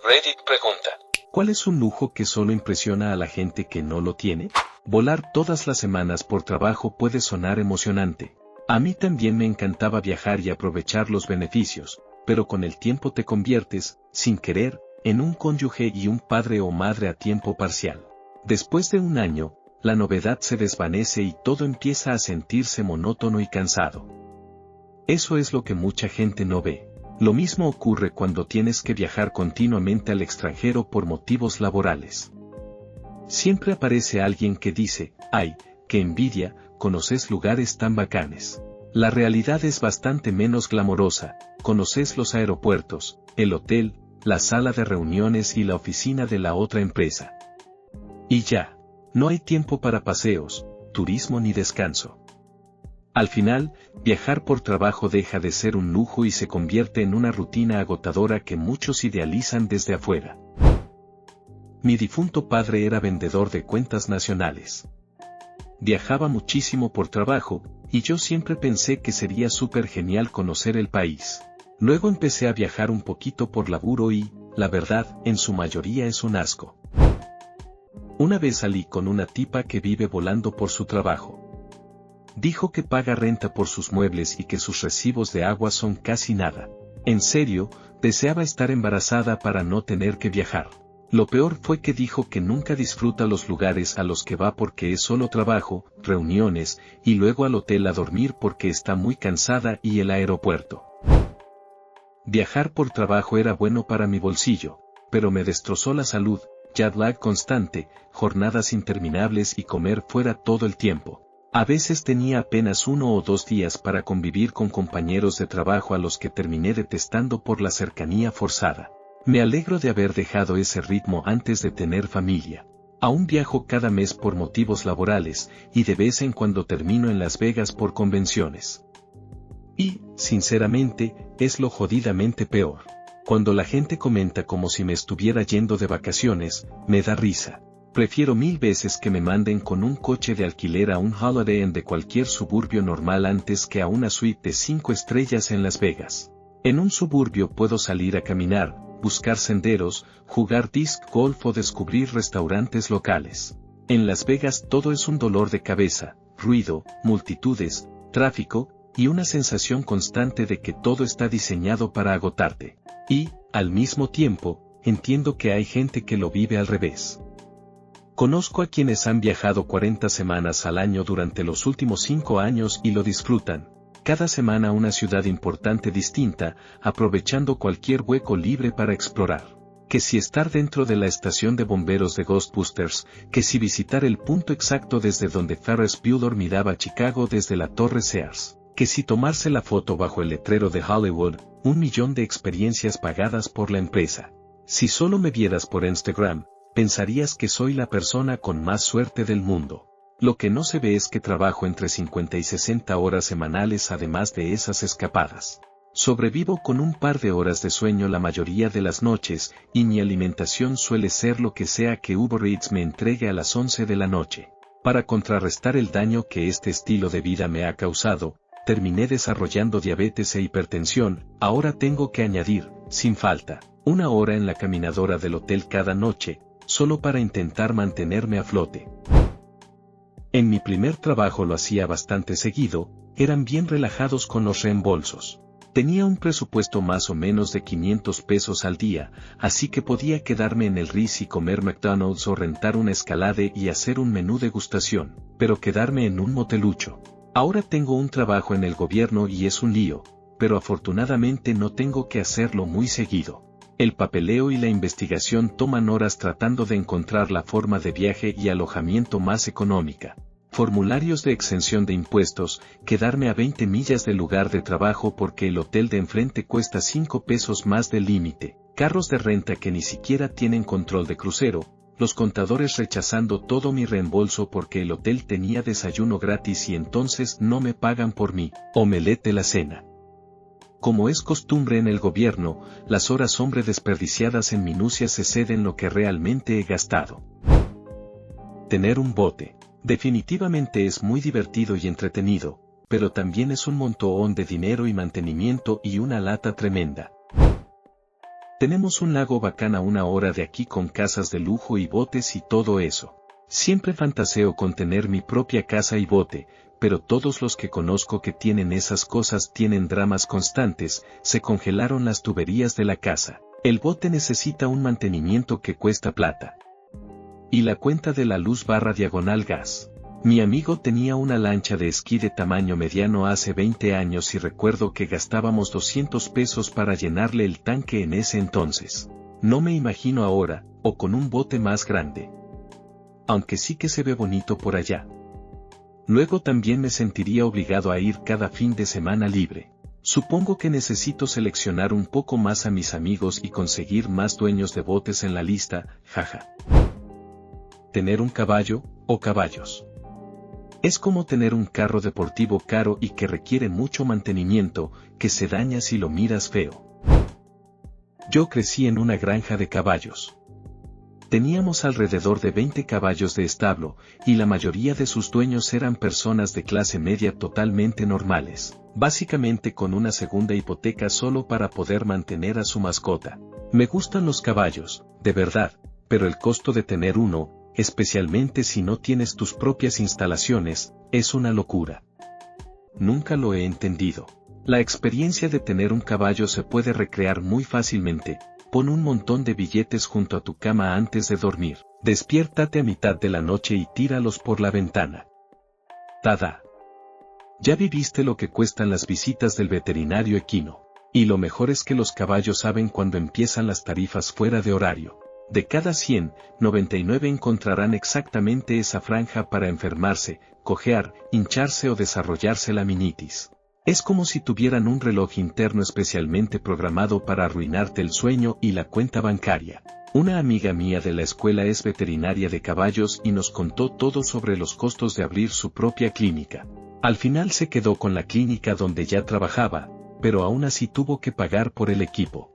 Reddit pregunta: ¿cuál es un lujo que solo impresiona a la gente que no lo tiene? Volar todas las semanas por trabajo puede sonar emocionante. A mí también me encantaba viajar y aprovechar los beneficios, pero con el tiempo te conviertes, sin querer, en un cónyuge y un padre o madre a tiempo parcial. Después de un año, la novedad se desvanece y todo empieza a sentirse monótono y cansado. Eso es lo que mucha gente no ve. Lo mismo ocurre cuando tienes que viajar continuamente al extranjero por motivos laborales. Siempre aparece alguien que dice: ¡ay, qué envidia, conoces lugares tan bacanes! La realidad es bastante menos glamorosa. Conoces los aeropuertos, el hotel, la sala de reuniones y la oficina de la otra empresa. Y ya, no hay tiempo para paseos, turismo ni descanso. Al final, viajar por trabajo deja de ser un lujo y se convierte en una rutina agotadora que muchos idealizan desde afuera. Mi difunto padre era vendedor de cuentas nacionales. Viajaba muchísimo por trabajo, y yo siempre pensé que sería súper genial conocer el país. Luego empecé a viajar un poquito por laburo y, la verdad, en su mayoría es un asco. Una vez salí con una tipa que vive volando por su trabajo. Dijo que paga renta por sus muebles y que sus recibos de agua son casi nada. En serio, deseaba estar embarazada para no tener que viajar. Lo peor fue que dijo que nunca disfruta los lugares a los que va porque es solo trabajo, reuniones, y luego al hotel a dormir porque está muy cansada y el aeropuerto. Viajar por trabajo era bueno para mi bolsillo, pero me destrozó la salud, jet lag constante, jornadas interminables y comer fuera todo el tiempo. A veces tenía apenas 1 o 2 días para convivir con compañeros de trabajo a los que terminé detestando por la cercanía forzada. Me alegro de haber dejado ese ritmo antes de tener familia. Aún viajo cada mes por motivos laborales, y de vez en cuando termino en Las Vegas por convenciones. Y, sinceramente, es lo jodidamente peor. Cuando la gente comenta como si me estuviera yendo de vacaciones, me da risa. Prefiero 1000 veces que me manden con un coche de alquiler a un Holiday Inn de cualquier suburbio normal antes que a una suite de 5 estrellas en Las Vegas. En un suburbio puedo salir a caminar, buscar senderos, jugar disc golf o descubrir restaurantes locales. En Las Vegas todo es un dolor de cabeza, ruido, multitudes, tráfico, y una sensación constante de que todo está diseñado para agotarte. Y, al mismo tiempo, entiendo que hay gente que lo vive al revés. Conozco a quienes han viajado 40 semanas al año durante los últimos 5 años y lo disfrutan. Cada semana una ciudad importante distinta, aprovechando cualquier hueco libre para explorar. Que si estar dentro de la estación de bomberos de Ghostbusters, que si visitar el punto exacto desde donde Ferris Bueller miraba Chicago desde la Torre Sears, que si tomarse la foto bajo el letrero de Hollywood, 1.000.000 de experiencias pagadas por la empresa. Si solo me vieras por Instagram, pensarías que soy la persona con más suerte del mundo. Lo que no se ve es que trabajo entre 50 y 60 horas semanales además de esas escapadas. Sobrevivo con un par de horas de sueño la mayoría de las noches, y mi alimentación suele ser lo que sea que Uber Eats me entregue a las 11 de la noche. Para contrarrestar el daño que este estilo de vida me ha causado, terminé desarrollando diabetes e hipertensión. Ahora tengo que añadir, sin falta, 1 hora en la caminadora del hotel cada noche, solo para intentar mantenerme a flote. En mi primer trabajo lo hacía bastante seguido, eran bien relajados con los reembolsos. Tenía un presupuesto más o menos de 500 pesos al día, así que podía quedarme en el Ritz y comer McDonald's o rentar una Escalade y hacer un menú degustación, pero quedarme en un motelucho. Ahora tengo un trabajo en el gobierno y es un lío, pero afortunadamente no tengo que hacerlo muy seguido. El papeleo y la investigación toman horas tratando de encontrar la forma de viaje y alojamiento más económica. Formularios de exención de impuestos, quedarme a 20 millas del lugar de trabajo porque el hotel de enfrente cuesta 5 pesos más del límite, carros de renta que ni siquiera tienen control de crucero, los contadores rechazando todo mi reembolso porque el hotel tenía desayuno gratis y entonces no me pagan por mi omelette de la cena. Como es costumbre en el gobierno, las horas hombre desperdiciadas en minucias exceden lo que realmente he gastado. Tener un bote. Definitivamente es muy divertido y entretenido, pero también es un montón de dinero y mantenimiento y una lata tremenda. Tenemos un lago bacán a 1 hora de aquí con casas de lujo y botes y todo eso. Siempre fantaseo con tener mi propia casa y bote, pero todos los que conozco que tienen esas cosas tienen dramas constantes, se congelaron las tuberías de la casa. El bote necesita un mantenimiento que cuesta plata. Y la cuenta de la luz / gas. Mi amigo tenía una lancha de esquí de tamaño mediano hace 20 años y recuerdo que gastábamos 200 pesos para llenarle el tanque en ese entonces. No me imagino ahora, o con un bote más grande. Aunque sí que se ve bonito por allá. Luego también me sentiría obligado a ir cada fin de semana libre. Supongo que necesito seleccionar un poco más a mis amigos y conseguir más dueños de botes en la lista, jaja. Tener un caballo, o caballos. Es como tener un carro deportivo caro y que requiere mucho mantenimiento, que se daña si lo miras feo. Yo crecí en una granja de caballos. Teníamos alrededor de 20 caballos de establo, y la mayoría de sus dueños eran personas de clase media totalmente normales, básicamente con una segunda hipoteca solo para poder mantener a su mascota. Me gustan los caballos, de verdad, pero el costo de tener uno, especialmente si no tienes tus propias instalaciones, es una locura. Nunca lo he entendido. La experiencia de tener un caballo se puede recrear muy fácilmente. Pon un montón de billetes junto a tu cama antes de dormir, despiértate a mitad de la noche y tíralos por la ventana. Tada. Ya viviste lo que cuestan las visitas del veterinario equino. Y lo mejor es que los caballos saben cuando empiezan las tarifas fuera de horario. De cada 100, 99 encontrarán exactamente esa franja para enfermarse, cojear, hincharse o desarrollarse la laminitis. Es como si tuvieran un reloj interno especialmente programado para arruinarte el sueño y la cuenta bancaria. Una amiga mía de la escuela es veterinaria de caballos y nos contó todo sobre los costos de abrir su propia clínica. Al final se quedó con la clínica donde ya trabajaba, pero aún así tuvo que pagar por el equipo.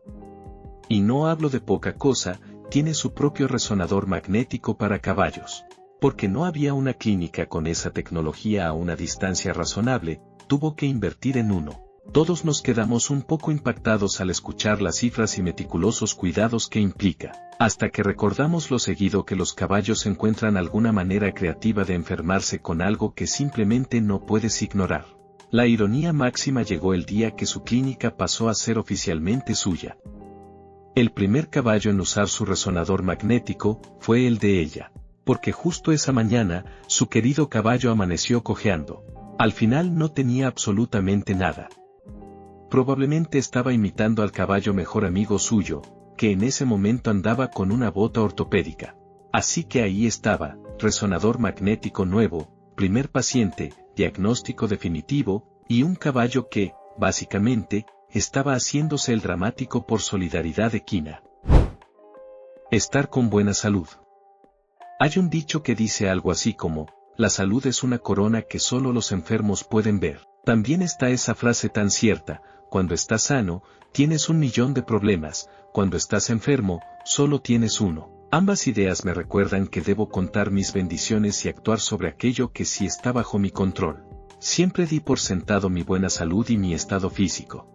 Y no hablo de poca cosa, tiene su propio resonador magnético para caballos. Porque no había una clínica con esa tecnología a una distancia razonable, tuvo que invertir en uno. Todos nos quedamos un poco impactados al escuchar las cifras y meticulosos cuidados que implica, hasta que recordamos lo seguido que los caballos encuentran alguna manera creativa de enfermarse con algo que simplemente no puedes ignorar. La ironía máxima llegó el día que su clínica pasó a ser oficialmente suya. El primer caballo en usar su resonador magnético fue el de ella, porque justo esa mañana, su querido caballo amaneció cojeando. Al final no tenía absolutamente nada. Probablemente estaba imitando al caballo mejor amigo suyo, que en ese momento andaba con una bota ortopédica. Así que ahí estaba, resonador magnético nuevo, primer paciente, diagnóstico definitivo, y un caballo que, básicamente, estaba haciéndose el dramático por solidaridad equina. Estar con buena salud. Hay un dicho que dice algo así como, la salud es una corona que solo los enfermos pueden ver. También está esa frase tan cierta, cuando estás sano, tienes 1.000.000 de problemas, cuando estás enfermo, solo tienes uno. Ambas ideas me recuerdan que debo contar mis bendiciones y actuar sobre aquello que sí está bajo mi control. Siempre di por sentado mi buena salud y mi estado físico.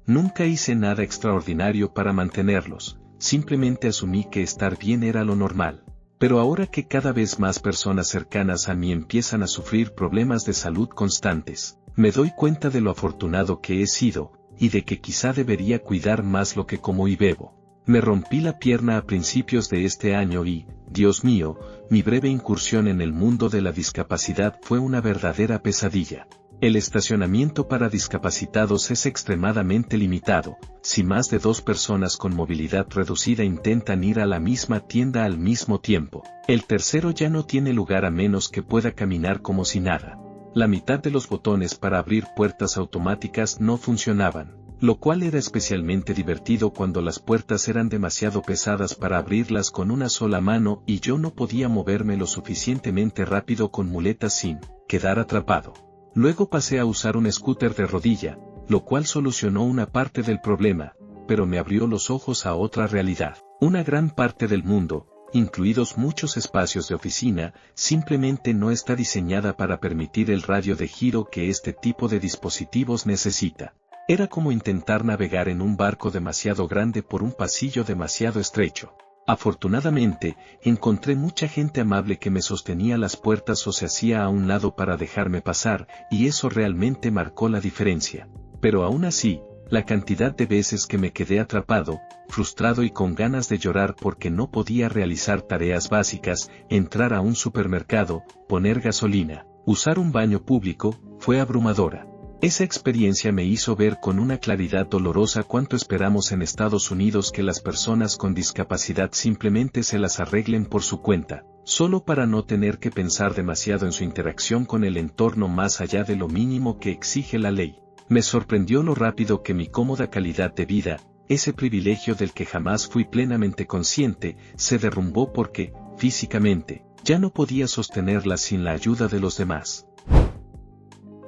Nunca hice nada extraordinario para mantenerlos, simplemente asumí que estar bien era lo normal. Pero ahora que cada vez más personas cercanas a mí empiezan a sufrir problemas de salud constantes, me doy cuenta de lo afortunado que he sido, y de que quizá debería cuidar más lo que como y bebo. Me rompí la pierna a principios de este año y, Dios mío, mi breve incursión en el mundo de la discapacidad fue una verdadera pesadilla. El estacionamiento para discapacitados es extremadamente limitado, si más de 2 personas con movilidad reducida intentan ir a la misma tienda al mismo tiempo, el tercero ya no tiene lugar a menos que pueda caminar como si nada. La mitad de los botones para abrir puertas automáticas no funcionaban, lo cual era especialmente divertido cuando las puertas eran demasiado pesadas para abrirlas con una sola mano y yo no podía moverme lo suficientemente rápido con muletas sin quedar atrapado. Luego pasé a usar un scooter de rodilla, lo cual solucionó una parte del problema, pero me abrió los ojos a otra realidad. Una gran parte del mundo, incluidos muchos espacios de oficina, simplemente no está diseñada para permitir el radio de giro que este tipo de dispositivos necesita. Era como intentar navegar en un barco demasiado grande por un pasillo demasiado estrecho. Afortunadamente, encontré mucha gente amable que me sostenía las puertas o se hacía a un lado para dejarme pasar, y eso realmente marcó la diferencia. Pero aún así, la cantidad de veces que me quedé atrapado, frustrado y con ganas de llorar porque no podía realizar tareas básicas, entrar a un supermercado, poner gasolina, usar un baño público, fue abrumadora. Esa experiencia me hizo ver con una claridad dolorosa cuánto esperamos en Estados Unidos que las personas con discapacidad simplemente se las arreglen por su cuenta, solo para no tener que pensar demasiado en su interacción con el entorno más allá de lo mínimo que exige la ley. Me sorprendió lo rápido que mi cómoda calidad de vida, ese privilegio del que jamás fui plenamente consciente, se derrumbó porque, físicamente, ya no podía sostenerla sin la ayuda de los demás.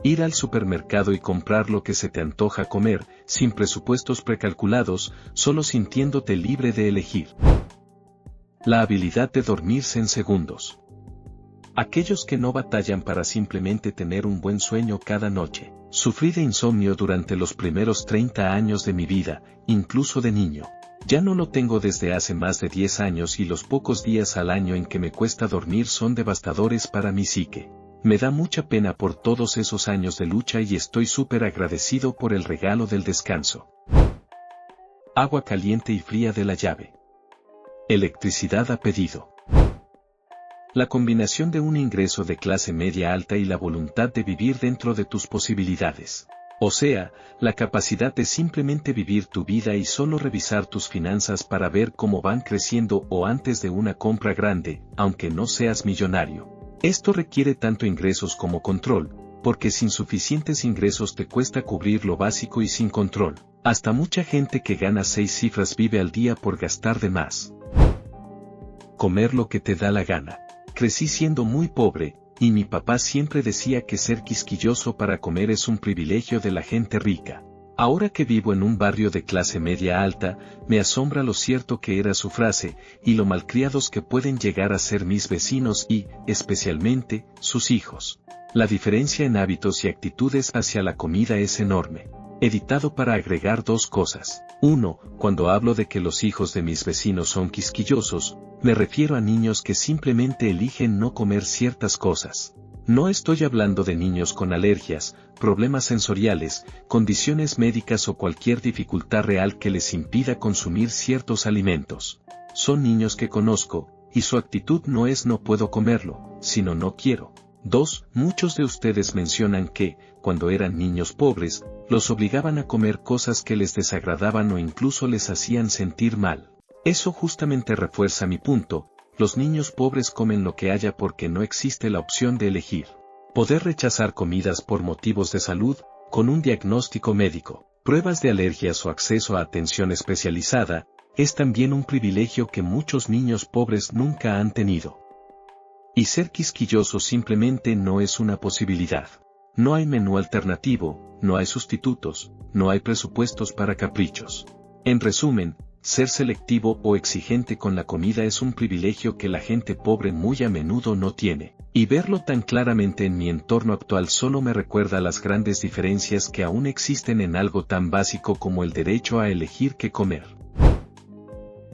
Ir al supermercado y comprar lo que se te antoja comer, sin presupuestos precalculados, solo sintiéndote libre de elegir. La habilidad de dormirse en segundos. Aquellos que no batallan para simplemente tener un buen sueño cada noche. Sufrí de insomnio durante los primeros 30 años de mi vida, incluso de niño. Ya no lo tengo desde hace más de 10 años y los pocos días al año en que me cuesta dormir son devastadores para mi psique. Me da mucha pena por todos esos años de lucha y estoy súper agradecido por el regalo del descanso. Agua caliente y fría de la llave. Electricidad a pedido. La combinación de un ingreso de clase media alta y la voluntad de vivir dentro de tus posibilidades. O sea, la capacidad de simplemente vivir tu vida y solo revisar tus finanzas para ver cómo van creciendo o antes de una compra grande, aunque no seas millonario. Esto requiere tanto ingresos como control, porque sin suficientes ingresos te cuesta cubrir lo básico y sin control. Hasta mucha gente que gana 6 cifras vive al día por gastar de más. Comer lo que te da la gana. Crecí siendo muy pobre, y mi papá siempre decía que ser quisquilloso para comer es un privilegio de la gente rica. Ahora que vivo en un barrio de clase media alta, me asombra lo cierto que era su frase, y lo malcriados que pueden llegar a ser mis vecinos y, especialmente, sus hijos. La diferencia en hábitos y actitudes hacia la comida es enorme. Editado para agregar 2 cosas. 1. Cuando hablo de que los hijos de mis vecinos son quisquillosos, me refiero a niños que simplemente eligen no comer ciertas cosas. No estoy hablando de niños con alergias, problemas sensoriales, condiciones médicas o cualquier dificultad real que les impida consumir ciertos alimentos. Son niños que conozco, y su actitud no es no puedo comerlo, sino no quiero. 2. Muchos de ustedes mencionan que, cuando eran niños pobres, los obligaban a comer cosas que les desagradaban o incluso les hacían sentir mal. Eso justamente refuerza mi punto. Los niños pobres comen lo que haya porque no existe la opción de elegir. Poder rechazar comidas por motivos de salud, con un diagnóstico médico, pruebas de alergias o acceso a atención especializada, es también un privilegio que muchos niños pobres nunca han tenido. Y ser quisquilloso simplemente no es una posibilidad. No hay menú alternativo, no hay sustitutos, no hay presupuestos para caprichos. En resumen, ser selectivo o exigente con la comida es un privilegio que la gente pobre muy a menudo no tiene, y verlo tan claramente en mi entorno actual solo me recuerda las grandes diferencias que aún existen en algo tan básico como el derecho a elegir qué comer.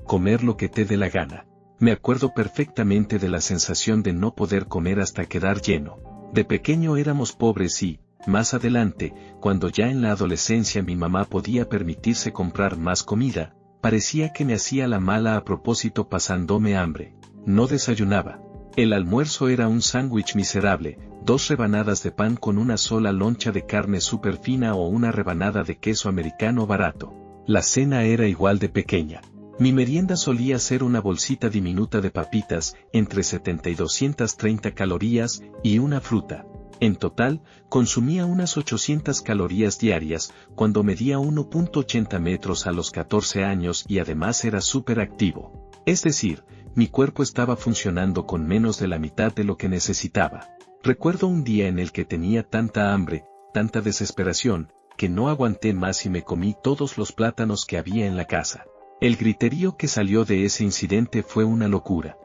Comer lo que te dé la gana. Me acuerdo perfectamente de la sensación de no poder comer hasta quedar lleno. De pequeño éramos pobres y, más adelante, cuando ya en la adolescencia mi mamá podía permitirse comprar más comida, parecía que me hacía la mala a propósito pasándome hambre. No desayunaba. El almuerzo era un sándwich miserable, 2 rebanadas de pan con una sola loncha de carne súper fina o una rebanada de queso americano barato. La cena era igual de pequeña. Mi merienda solía ser una bolsita diminuta de papitas, entre 70 y 230 calorías, y una fruta. En total, consumía unas 800 calorías diarias, cuando medía 1.80 metros a los 14 años y además era súper activo. Es decir, mi cuerpo estaba funcionando con menos de la mitad de lo que necesitaba. Recuerdo un día en el que tenía tanta hambre, tanta desesperación, que no aguanté más y me comí todos los plátanos que había en la casa. El griterío que salió de ese incidente fue una locura.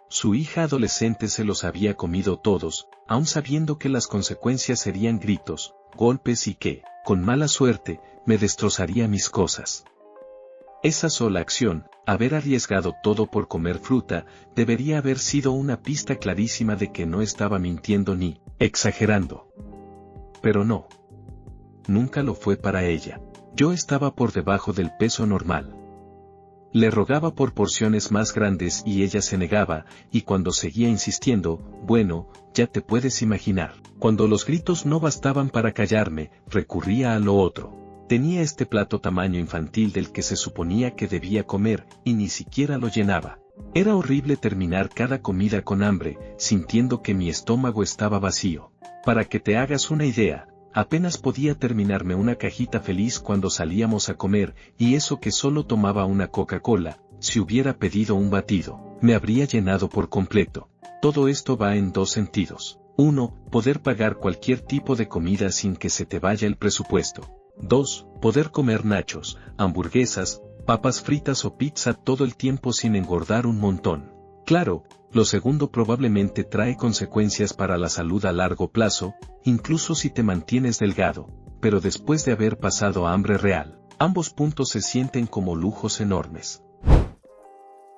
Su hija adolescente se los había comido todos, aun sabiendo que las consecuencias serían gritos, golpes y que, con mala suerte, me destrozaría mis cosas. Esa sola acción, haber arriesgado todo por comer fruta, debería haber sido una pista clarísima de que no estaba mintiendo ni exagerando. Pero no. Nunca lo fue para ella. Yo estaba por debajo del peso normal. Le rogaba por porciones más grandes y ella se negaba, y cuando seguía insistiendo, bueno, ya te puedes imaginar. Cuando los gritos no bastaban para callarme, recurría a lo otro. Tenía este plato tamaño infantil del que se suponía que debía comer, y ni siquiera lo llenaba. Era horrible terminar cada comida con hambre, sintiendo que mi estómago estaba vacío. Para que te hagas una idea, apenas podía terminarme una cajita feliz cuando salíamos a comer, y eso que solo tomaba una Coca-Cola. Si hubiera pedido un batido, me habría llenado por completo. Todo esto va en dos sentidos. 1. Poder pagar cualquier tipo de comida sin que se te vaya el presupuesto. 2. Poder comer nachos, hamburguesas, papas fritas o pizza todo el tiempo sin engordar un montón. Claro, lo segundo probablemente trae consecuencias para la salud a largo plazo, incluso si te mantienes delgado, pero después de haber pasado hambre real, ambos puntos se sienten como lujos enormes.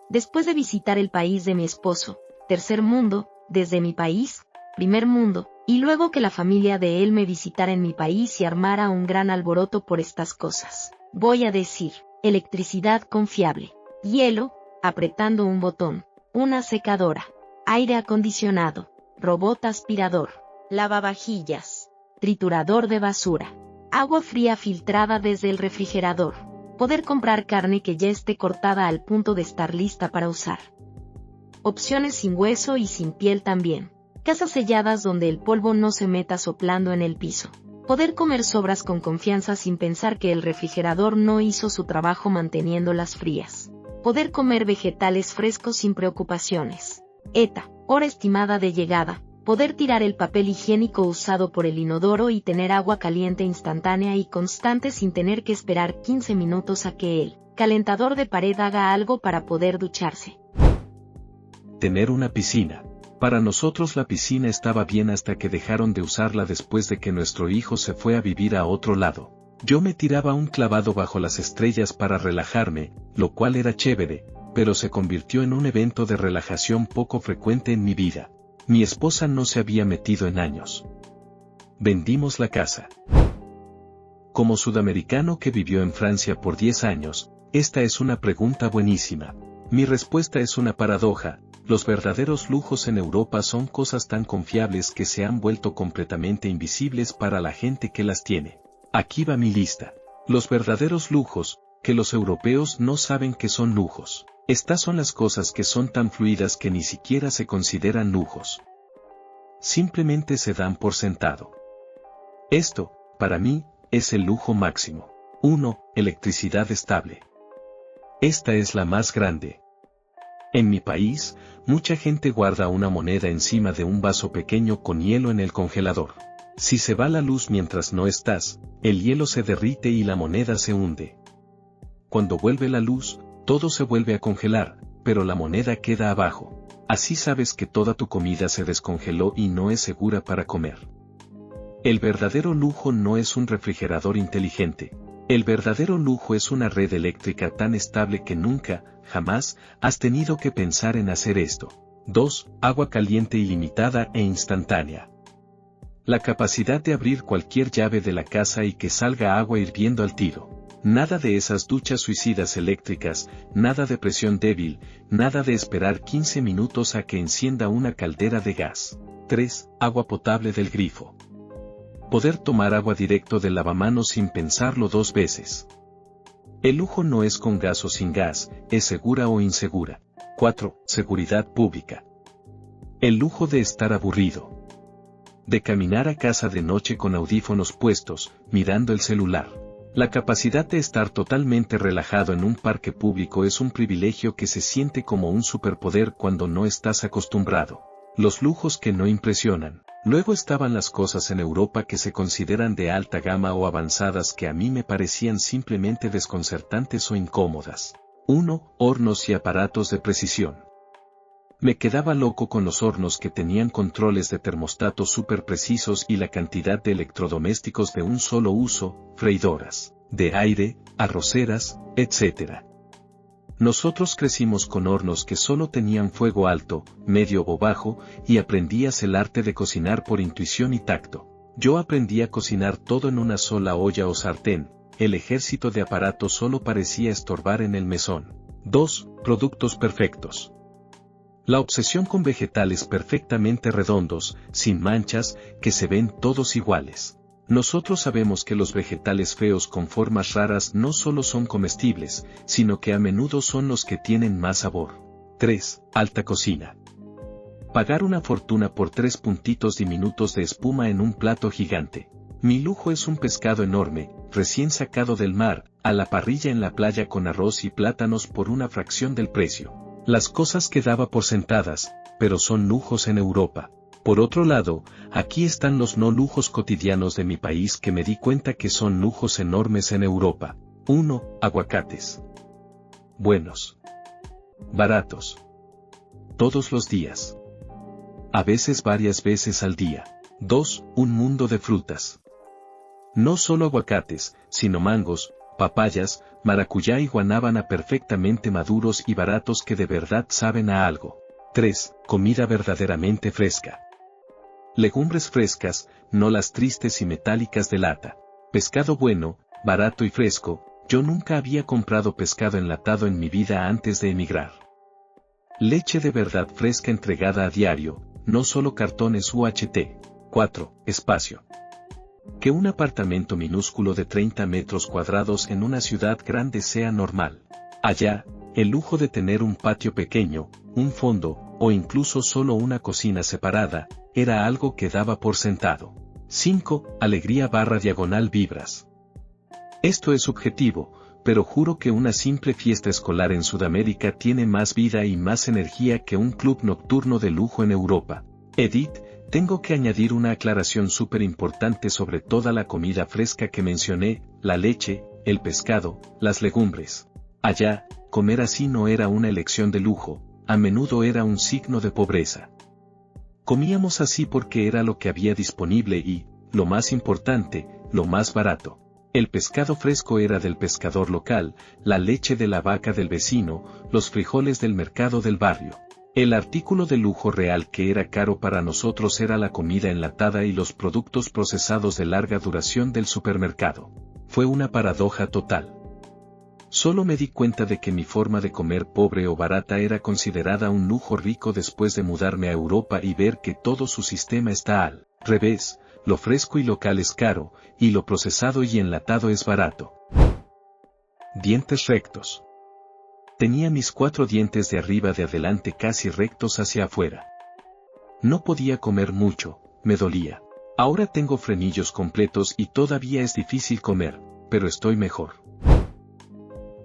Después de visitar el país de mi esposo, tercer mundo, desde mi país, primer mundo, y luego que la familia de él me visitara en mi país y armara un gran alboroto por estas cosas, voy a decir, electricidad confiable, hielo, apretando un botón, una secadora, aire acondicionado, robot aspirador, lavavajillas, triturador de basura, agua fría filtrada desde el refrigerador, poder comprar carne que ya esté cortada al punto de estar lista para usar. Opciones sin hueso y sin piel también. Casas selladas donde el polvo no se meta soplando en el piso. Poder comer sobras con confianza sin pensar que el refrigerador no hizo su trabajo manteniéndolas frías. Poder comer vegetales frescos sin preocupaciones. ETA, hora estimada de llegada. Poder tirar el papel higiénico usado por el inodoro y tener agua caliente instantánea y constante sin tener que esperar 15 minutos a que el calentador de pared haga algo para poder ducharse. Tener una piscina. Para nosotros la piscina estaba bien hasta que dejaron de usarla después de que nuestro hijo se fue a vivir a otro lado. Yo me tiraba un clavado bajo las estrellas para relajarme, lo cual era chévere, pero se convirtió en un evento de relajación poco frecuente en mi vida. Mi esposa no se había metido en años. Vendimos la casa. Como sudamericano que vivió en Francia por 10 años, esta es una pregunta buenísima. Mi respuesta es una paradoja. Los verdaderos lujos en Europa son cosas tan confiables que se han vuelto completamente invisibles para la gente que las tiene. Aquí va mi lista. Los verdaderos lujos, que los europeos no saben que son lujos. Estas son las cosas que son tan fluidas que ni siquiera se consideran lujos. Simplemente se dan por sentado. Esto, para mí, es el lujo máximo. 1. Electricidad estable. Esta es la más grande. En mi país, mucha gente guarda una moneda encima de un vaso pequeño con hielo en el congelador. Si se va la luz mientras no estás, el hielo se derrite y la moneda se hunde. Cuando vuelve la luz, todo se vuelve a congelar, pero la moneda queda abajo. Así sabes que toda tu comida se descongeló y no es segura para comer. El verdadero lujo no es un refrigerador inteligente. El verdadero lujo es una red eléctrica tan estable que nunca, jamás, has tenido que pensar en hacer esto. 2. Agua caliente ilimitada e instantánea. La capacidad de abrir cualquier llave de la casa y que salga agua hirviendo al tiro. Nada de esas duchas suicidas eléctricas, nada de presión débil, nada de esperar 15 minutos a que encienda una caldera de gas. 3. Agua potable del grifo. Poder tomar agua directo del lavamanos sin pensarlo 2 veces. El lujo no es con gas o sin gas, es segura o insegura. 4. Seguridad pública. El lujo de estar aburrido. De caminar a casa de noche con audífonos puestos, mirando el celular. La capacidad de estar totalmente relajado en un parque público es un privilegio que se siente como un superpoder cuando no estás acostumbrado. Los lujos que no impresionan. Luego estaban las cosas en Europa que se consideran de alta gama o avanzadas que a mí me parecían simplemente desconcertantes o incómodas. 1. Hornos y aparatos de precisión. Me quedaba loco con los hornos que tenían controles de termostato súper precisos y la cantidad de electrodomésticos de un solo uso, freidoras, de aire, arroceras, etc. Nosotros crecimos con hornos que solo tenían fuego alto, medio o bajo, y aprendías el arte de cocinar por intuición y tacto. Yo aprendí a cocinar todo en una sola olla o sartén, el ejército de aparatos solo parecía estorbar en el mesón. 2. Productos perfectos. La obsesión con vegetales perfectamente redondos, sin manchas, que se ven todos iguales. Nosotros sabemos que los vegetales feos con formas raras no solo son comestibles, sino que a menudo son los que tienen más sabor. 3. Alta cocina. Pagar una fortuna por 3 puntitos diminutos de espuma en un plato gigante. Mi lujo es un pescado enorme, recién sacado del mar, a la parrilla en la playa con arroz y plátanos por una fracción del precio. Las cosas que daba por sentadas, pero son lujos en Europa. Por otro lado, aquí están los no lujos cotidianos de mi país que me di cuenta que son lujos enormes en Europa. 1. Aguacates. Buenos. Baratos. Todos los días. A veces varias veces al día. 2. Un mundo de frutas. No solo aguacates, sino mangos, papayas, maracuyá y guanábana perfectamente maduros y baratos que de verdad saben a algo. 3. Comida verdaderamente fresca. Legumbres frescas, no las tristes y metálicas de lata. Pescado bueno, barato y fresco. Yo nunca había comprado pescado enlatado en mi vida antes de emigrar. Leche de verdad fresca entregada a diario, no solo cartones UHT. 4. Espacio. Que un apartamento minúsculo de 30 metros cuadrados en una ciudad grande sea normal. Allá, el lujo de tener un patio pequeño, un fondo, o incluso solo una cocina separada, era algo que daba por sentado. 5. Alegría / vibras. Esto es subjetivo, pero juro que una simple fiesta escolar en Sudamérica tiene más vida y más energía que un club nocturno de lujo en Europa. Edith, tengo que añadir una aclaración súper importante sobre toda la comida fresca que mencioné, la leche, el pescado, las legumbres. Allá, comer así no era una elección de lujo, a menudo era un signo de pobreza. Comíamos así porque era lo que había disponible y, lo más importante, lo más barato. El pescado fresco era del pescador local, la leche de la vaca del vecino, los frijoles del mercado del barrio. El artículo de lujo real que era caro para nosotros era la comida enlatada y los productos procesados de larga duración del supermercado. Fue una paradoja total. Solo me di cuenta de que mi forma de comer pobre o barata era considerada un lujo rico después de mudarme a Europa y ver que todo su sistema está al revés, lo fresco y local es caro, y lo procesado y enlatado es barato. Dientes rectos. Tenía mis 4 dientes de arriba de adelante casi rectos hacia afuera. No podía comer mucho, me dolía. Ahora tengo frenillos completos y todavía es difícil comer, pero estoy mejor.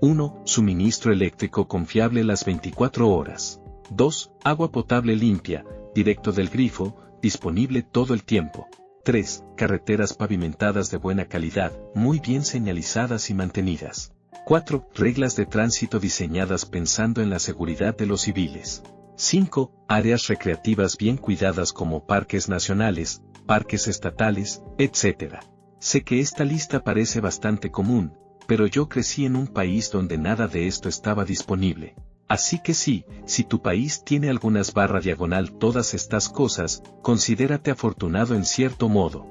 1. Suministro eléctrico confiable las 24 horas. 2. Agua potable limpia, directo del grifo, disponible todo el tiempo. 3. Carreteras pavimentadas de buena calidad, muy bien señalizadas y mantenidas. 4. Reglas de tránsito diseñadas pensando en la seguridad de los civiles. 5. Áreas recreativas bien cuidadas como parques nacionales, parques estatales, etc. Sé que esta lista parece bastante común, pero yo crecí en un país donde nada de esto estaba disponible. Así que sí, si tu país tiene algunas / todas estas cosas, considérate afortunado en cierto modo.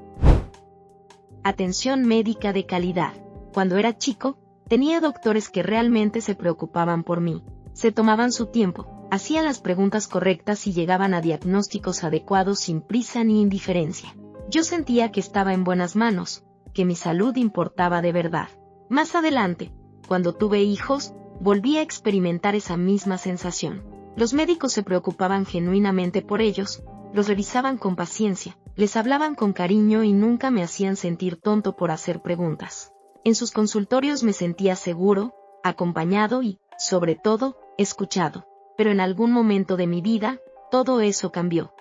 Atención médica de calidad. Cuando era chico, tenía doctores que realmente se preocupaban por mí. Se tomaban su tiempo, hacían las preguntas correctas y llegaban a diagnósticos adecuados sin prisa ni indiferencia. Yo sentía que estaba en buenas manos, que mi salud importaba de verdad. Más adelante, cuando tuve hijos, volví a experimentar esa misma sensación. Los médicos se preocupaban genuinamente por ellos, los revisaban con paciencia, les hablaban con cariño y nunca me hacían sentir tonto por hacer preguntas. En sus consultorios me sentía seguro, acompañado y, sobre todo, escuchado. Pero en algún momento de mi vida, todo eso cambió.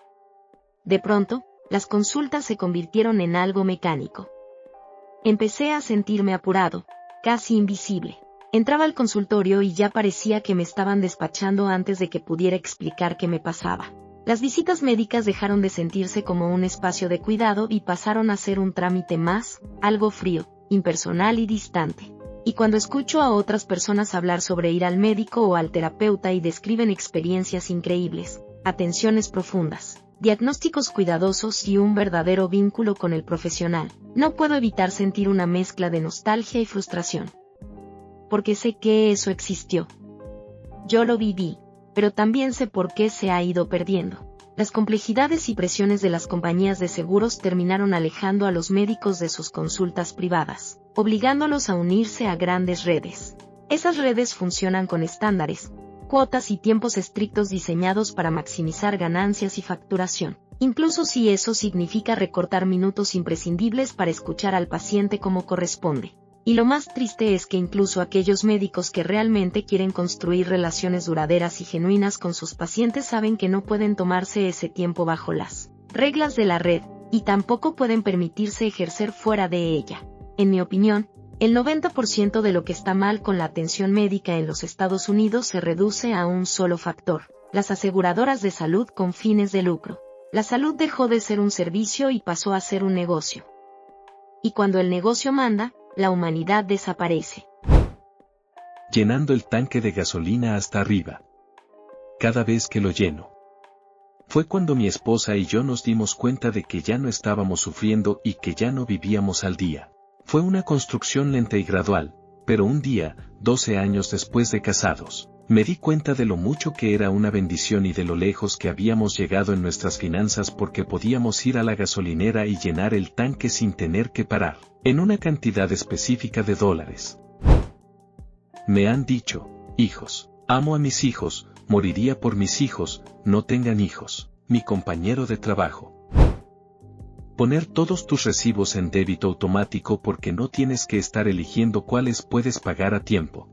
De pronto, las consultas se convirtieron en algo mecánico. Empecé a sentirme apurado, casi invisible. Entraba al consultorio y ya parecía que me estaban despachando antes de que pudiera explicar qué me pasaba. Las visitas médicas dejaron de sentirse como un espacio de cuidado y pasaron a ser un trámite más, algo frío, impersonal y distante. Y cuando escucho a otras personas hablar sobre ir al médico o al terapeuta y describen experiencias increíbles, atenciones profundas, diagnósticos cuidadosos y un verdadero vínculo con el profesional, no puedo evitar sentir una mezcla de nostalgia y frustración. Porque sé que eso existió. Yo lo viví, pero también sé por qué se ha ido perdiendo. Las complejidades y presiones de las compañías de seguros terminaron alejando a los médicos de sus consultas privadas, obligándolos a unirse a grandes redes. Esas redes funcionan con estándares, cuotas y tiempos estrictos diseñados para maximizar ganancias y facturación, incluso si eso significa recortar minutos imprescindibles para escuchar al paciente como corresponde. Y lo más triste es que incluso aquellos médicos que realmente quieren construir relaciones duraderas y genuinas con sus pacientes saben que no pueden tomarse ese tiempo bajo las reglas de la red, y tampoco pueden permitirse ejercer fuera de ella. En mi opinión, el 90% de lo que está mal con la atención médica en los Estados Unidos se reduce a un solo factor: las aseguradoras de salud con fines de lucro. La salud dejó de ser un servicio y pasó a ser un negocio. Y cuando el negocio manda, la humanidad desaparece. Llenando el tanque de gasolina hasta arriba. Cada vez que lo lleno. Fue cuando mi esposa y yo nos dimos cuenta de que ya no estábamos sufriendo y que ya no vivíamos al día. Fue una construcción lenta y gradual, pero un día, 12 años después de casados, me di cuenta de lo mucho que era una bendición y de lo lejos que habíamos llegado en nuestras finanzas porque podíamos ir a la gasolinera y llenar el tanque sin tener que parar, en una cantidad específica de dólares. Me han dicho: hijos, amo a mis hijos, moriría por mis hijos, no tengan hijos. Mi compañero de trabajo. Poner todos tus recibos en débito automático porque no tienes que estar eligiendo cuáles puedes pagar a tiempo.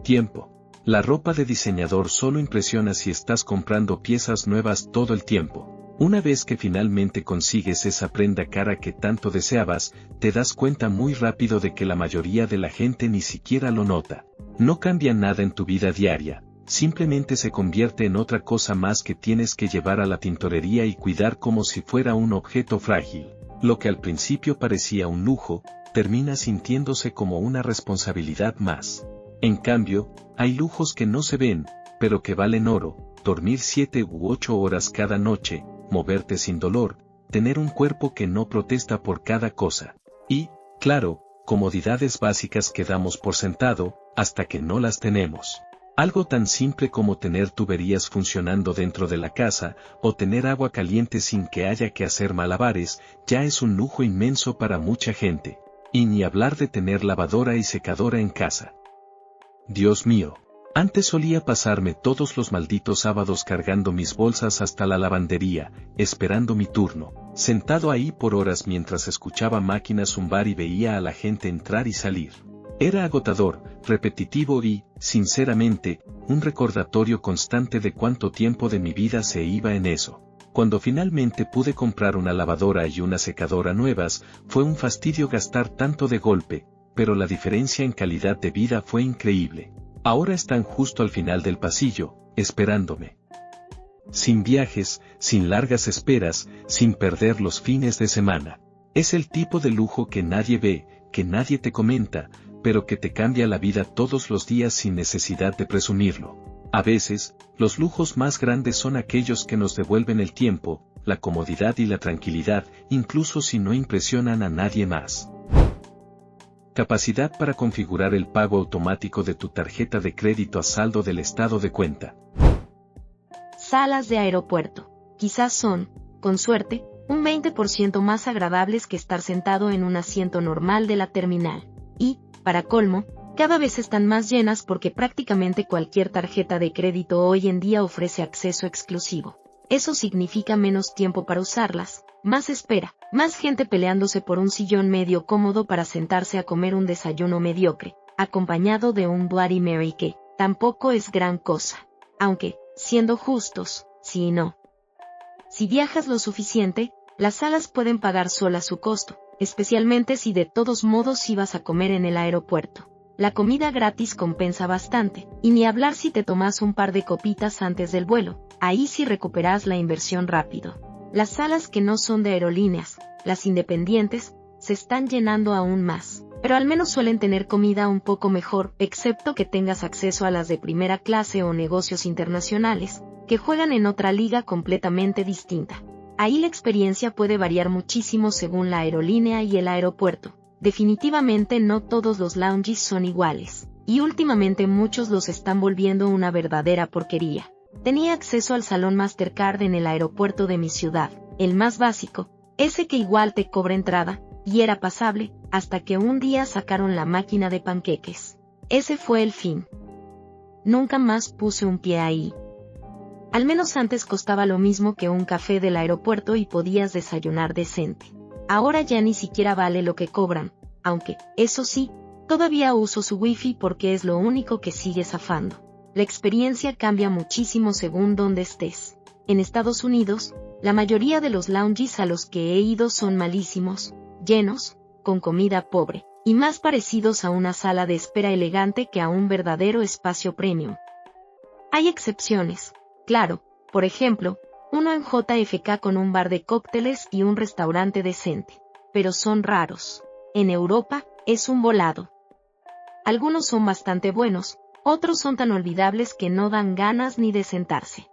Tiempo. La ropa de diseñador solo impresiona si estás comprando piezas nuevas todo el tiempo. Una vez que finalmente consigues esa prenda cara que tanto deseabas, te das cuenta muy rápido de que la mayoría de la gente ni siquiera lo nota. No cambia nada en tu vida diaria, simplemente se convierte en otra cosa más que tienes que llevar a la tintorería y cuidar como si fuera un objeto frágil. Lo que al principio parecía un lujo, termina sintiéndose como una responsabilidad más. En cambio, hay lujos que no se ven, pero que valen oro: dormir 7 u 8 horas cada noche, moverte sin dolor, tener un cuerpo que no protesta por cada cosa. Y, claro, comodidades básicas que damos por sentado, hasta que no las tenemos. Algo tan simple como tener tuberías funcionando dentro de la casa, o tener agua caliente sin que haya que hacer malabares, ya es un lujo inmenso para mucha gente. Y ni hablar de tener lavadora y secadora en casa. Dios mío, antes solía pasarme todos los malditos sábados cargando mis bolsas hasta la lavandería, esperando mi turno, sentado ahí por horas mientras escuchaba máquinas zumbar y veía a la gente entrar y salir. Era agotador, repetitivo y, sinceramente, un recordatorio constante de cuánto tiempo de mi vida se iba en eso. Cuando finalmente pude comprar una lavadora y una secadora nuevas, fue un fastidio gastar tanto de golpe, pero la diferencia en calidad de vida fue increíble. Ahora están justo al final del pasillo, esperándome. Sin viajes, sin largas esperas, sin perder los fines de semana. Es el tipo de lujo que nadie ve, que nadie te comenta, pero que te cambia la vida todos los días sin necesidad de presumirlo. A veces, los lujos más grandes son aquellos que nos devuelven el tiempo, la comodidad y la tranquilidad, incluso si no impresionan a nadie más. Capacidad para configurar el pago automático de tu tarjeta de crédito a saldo del estado de cuenta. Salas de aeropuerto. Quizás son, con suerte, un 20% más agradables que estar sentado en un asiento normal de la terminal. Y, para colmo, cada vez están más llenas porque prácticamente cualquier tarjeta de crédito hoy en día ofrece acceso exclusivo. Eso significa menos tiempo para usarlas, más espera, más gente peleándose por un sillón medio cómodo para sentarse a comer un desayuno mediocre, acompañado de un Bloody Mary que tampoco es gran cosa. Aunque, siendo justos, sí y no. Si viajas lo suficiente, las salas pueden pagar solas su costo, especialmente si de todos modos ibas a comer en el aeropuerto. La comida gratis compensa bastante, y ni hablar si te tomas un par de copitas antes del vuelo, ahí sí recuperas la inversión rápido. Las salas que no son de aerolíneas, las independientes, se están llenando aún más, pero al menos suelen tener comida un poco mejor, excepto que tengas acceso a las de primera clase o negocios internacionales, que juegan en otra liga completamente distinta. Ahí la experiencia puede variar muchísimo según la aerolínea y el aeropuerto. Definitivamente no todos los lounges son iguales, y últimamente muchos los están volviendo una verdadera porquería. Tenía acceso al salón Mastercard en el aeropuerto de mi ciudad, el más básico, ese que igual te cobra entrada, y era pasable, hasta que un día sacaron la máquina de panqueques. Ese fue el fin. Nunca más puse un pie ahí. Al menos antes costaba lo mismo que un café del aeropuerto y podías desayunar decente. Ahora ya ni siquiera vale lo que cobran, aunque, eso sí, todavía uso su wifi porque es lo único que sigue zafando. La experiencia cambia muchísimo según dónde estés. En Estados Unidos, la mayoría de los lounges a los que he ido son malísimos, llenos, con comida pobre, y más parecidos a una sala de espera elegante que a un verdadero espacio premium. Hay excepciones, claro, por ejemplo, uno en JFK con un bar de cócteles y un restaurante decente, pero son raros. En Europa, es un volado. Algunos son bastante buenos, otros son tan olvidables que no dan ganas ni de sentarse.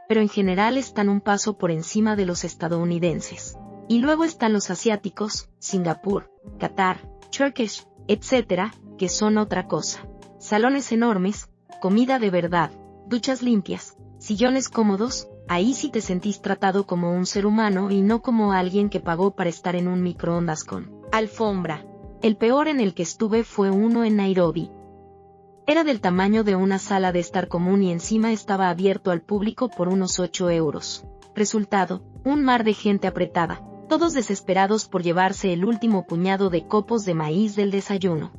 Pero en general están un paso por encima de los estadounidenses. Y luego están los asiáticos, Singapur, Qatar, Turkish, etc., que son otra cosa. Salones enormes, comida de verdad, duchas limpias, sillones cómodos. Ahí sí te sentís tratado como un ser humano y no como alguien que pagó para estar en un microondas con alfombra. El peor en el que estuve fue uno en Nairobi. Era del tamaño de una sala de estar común y encima estaba abierto al público por unos 8 euros. Resultado, un mar de gente apretada, todos desesperados por llevarse el último puñado de copos de maíz del desayuno.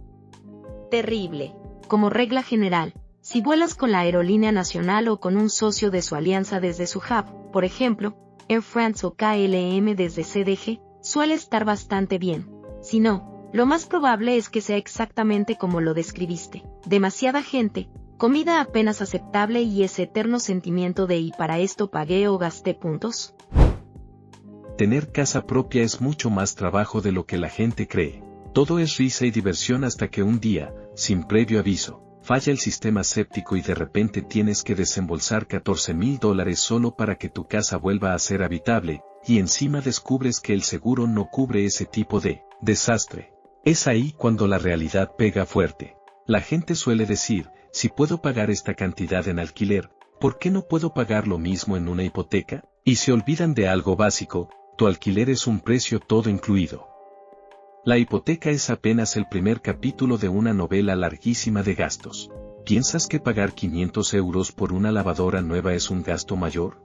Terrible. Como regla general, si vuelas con la aerolínea nacional o con un socio de su alianza desde su hub, por ejemplo, Air France o KLM desde CDG, suele estar bastante bien. Si no, lo más probable es que sea exactamente como lo describiste. Demasiada gente, comida apenas aceptable y ese eterno sentimiento de ¿y para esto pagué o gasté puntos? Tener casa propia es mucho más trabajo de lo que la gente cree. Todo es risa y diversión hasta que un día, sin previo aviso, falla el sistema séptico y de repente tienes que desembolsar $14,000 solo para que tu casa vuelva a ser habitable, y encima descubres que el seguro no cubre ese tipo de desastre. Es ahí cuando la realidad pega fuerte. La gente suele decir, si puedo pagar esta cantidad en alquiler, ¿por qué no puedo pagar lo mismo en una hipoteca? Y se olvidan de algo básico, tu alquiler es un precio todo incluido. La hipoteca es apenas el primer capítulo de una novela larguísima de gastos. ¿Piensas que pagar 500 euros por una lavadora nueva es un gasto mayor?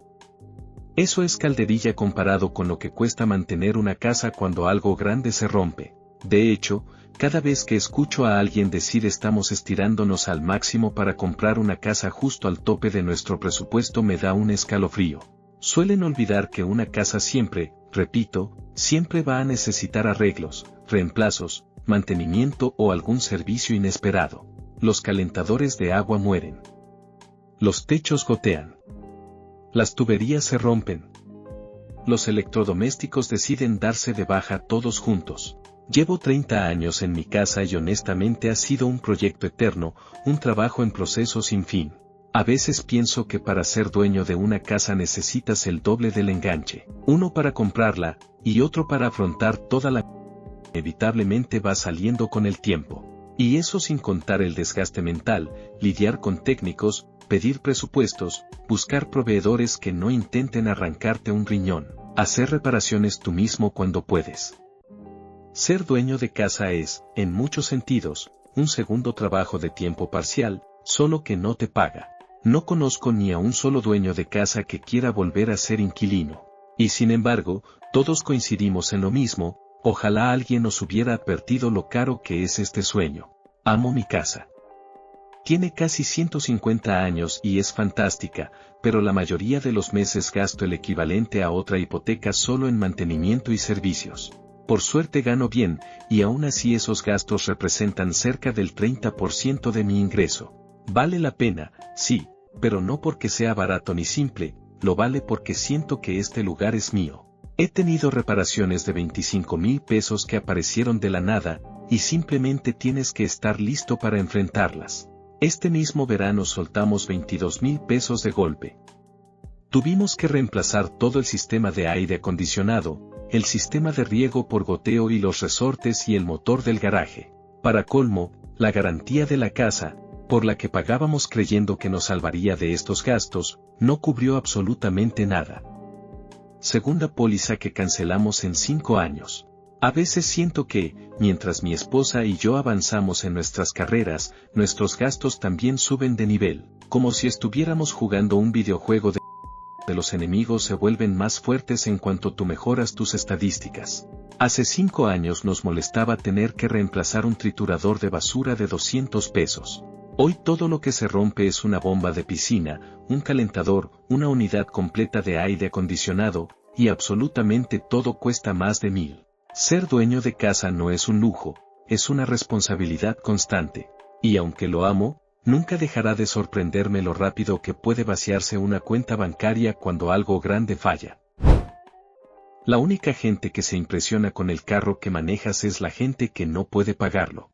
Eso es calderilla comparado con lo que cuesta mantener una casa cuando algo grande se rompe. De hecho, cada vez que escucho a alguien decir estamos estirándonos al máximo para comprar una casa justo al tope de nuestro presupuesto me da un escalofrío. Suelen olvidar que una casa siempre, repito, siempre va a necesitar arreglos, reemplazos, mantenimiento o algún servicio inesperado. Los calentadores de agua mueren. Los techos gotean. Las tuberías se rompen. Los electrodomésticos deciden darse de baja todos juntos. Llevo 30 años en mi casa y honestamente ha sido un proyecto eterno, un trabajo en proceso sin fin. A veces pienso que para ser dueño de una casa necesitas el doble del enganche, uno para comprarla, y otro para afrontar toda la inevitablemente va saliendo con el tiempo. Y eso sin contar el desgaste mental, lidiar con técnicos, pedir presupuestos, buscar proveedores que no intenten arrancarte un riñón, hacer reparaciones tú mismo cuando puedes. Ser dueño de casa es, en muchos sentidos, un segundo trabajo de tiempo parcial, solo que no te paga. No conozco ni a un solo dueño de casa que quiera volver a ser inquilino. Y sin embargo, todos coincidimos en lo mismo, ojalá alguien nos hubiera advertido lo caro que es este sueño. Amo mi casa. Tiene casi 150 años y es fantástica, pero la mayoría de los meses gasto el equivalente a otra hipoteca solo en mantenimiento y servicios. Por suerte gano bien, y aún así esos gastos representan cerca del 30% de mi ingreso. Vale la pena, sí, pero no porque sea barato ni simple, lo vale porque siento que este lugar es mío. He tenido reparaciones de 25,000 pesos que aparecieron de la nada, y simplemente tienes que estar listo para enfrentarlas. Este mismo verano soltamos 22,000 pesos de golpe. Tuvimos que reemplazar todo el sistema de aire acondicionado, el sistema de riego por goteo y los resortes y el motor del garaje. Para colmo, la garantía de la casa, por la que pagábamos creyendo que nos salvaría de estos gastos, no cubrió absolutamente nada. Segunda póliza que cancelamos en 5 años. A veces siento que, mientras mi esposa y yo avanzamos en nuestras carreras, nuestros gastos también suben de nivel, como si estuviéramos jugando un videojuego de los enemigos se vuelven más fuertes en cuanto tú mejoras tus estadísticas. Hace 5 años nos molestaba tener que reemplazar un triturador de basura de 200 pesos. Hoy todo lo que se rompe es una bomba de piscina, un calentador, una unidad completa de aire acondicionado, y absolutamente todo cuesta más de 1,000. Ser dueño de casa no es un lujo, es una responsabilidad constante. Y aunque lo amo, nunca dejará de sorprenderme lo rápido que puede vaciarse una cuenta bancaria cuando algo grande falla. La única gente que se impresiona con el carro que manejas es la gente que no puede pagarlo.